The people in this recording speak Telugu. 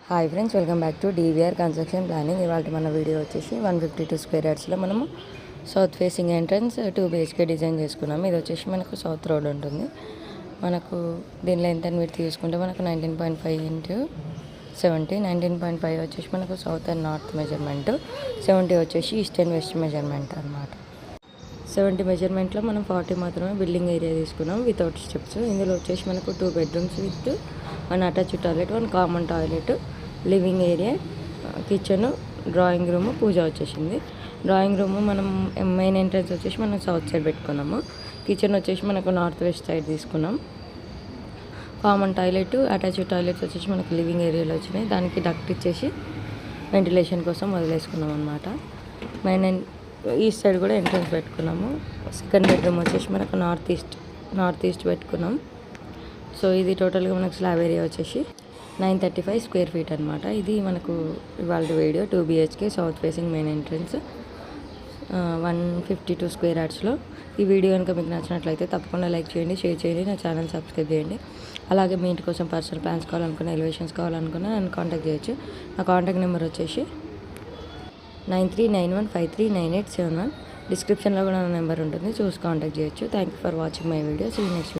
Hi friends, welcome back to DVR construction planning. ఇవాళ మన వీడియో వచ్చేసి 152 స్క్వేర్ యార్డ్స్లో మనము south facing entrance 2 BHK design చేసుకున్నాము. ఇది వచ్చేసి మనకు సౌత్ రోడ్ ఉంటుంది. మనకు దీని లెంత్ అండ్ విడ్త్ తీసుకుంటే మనకు 19.5 ఇంటూ 70, 19.5 వచ్చేసి మనకు సౌత్ అండ్ నార్త్ మెజర్మెంట్, 70 వచ్చేసి ఈస్ట్ అండ్ వెస్ట్ మెజర్మెంట్ అనమాట. 70 మెజర్మెంట్లో మనం 40 మాత్రమే బిల్డింగ్ ఏరియా తీసుకున్నాం వితౌట్ స్టెప్స్. ఇందులో వచ్చేసి మనకు 2 bedrooms with 1 attached toilet, 1 common toilet, living area, kitchen, drawing room, puja వచ్చేసింది. డ్రాయింగ్ రూమ్ మనం మెయిన్ ఎంట్రన్స్ వచ్చేసి మనం సౌత్ సైడ్ పెట్టుకున్నాము. కిచెన్ వచ్చేసి మనకు నార్త్ వెస్ట్ సైడ్ తీసుకున్నాం. కామన్ టాయిలెట్, అటాచ్డ్ టాయిలెట్స్ వచ్చేసి మనకు లివింగ్ ఏరియాలో వచ్చినాయి. దానికి డక్ట్ ఇచ్చేసి వెంటిలేషన్ కోసం వదిలేసుకున్నాం అనమాట. మెయిన్ ఈస్ట్ సైడ్ కూడా ఎంట్రన్స్ పెట్టుకున్నాము. సెకండ్ బెడ్రూమ్ వచ్చేసి మనకు నార్త్ ఈస్ట్ పెట్టుకున్నాం. సో ఇది టోటల్గా మనకు స్లాబ్ ఏరియా వచ్చేసి 935 స్క్వేర్ ఫీట్ అనమాట. ఇది మనకు ఇవాళ video 2 BHK south facing main entrance 152 square యార్డ్స్లో. ఈ వీడియో కనుక మీకు నచ్చినట్లయితే తప్పకుండా లైక్ చేయండి, షేర్ చేయండి, నా ఛానల్ సబ్స్క్రైబ్ చేయండి. అలాగే మీ ఇంటి కోసం పర్సనల్ ప్లాన్స్ కావాలనుకున్న, ఎలివేషన్స్ కావాలనుకున్న నన్ను కాంటాక్ట్ చేయొచ్చు. నా కాంటాక్ట్ నెంబర్ వచ్చేసి 9391539871. డిస్క్రిప్షన్లో కూడా నా నెంబర్ ఉంటుంది, చూసి కాంటాక్ట్ చేయొచ్చు. Thank you for watching my video. See you next.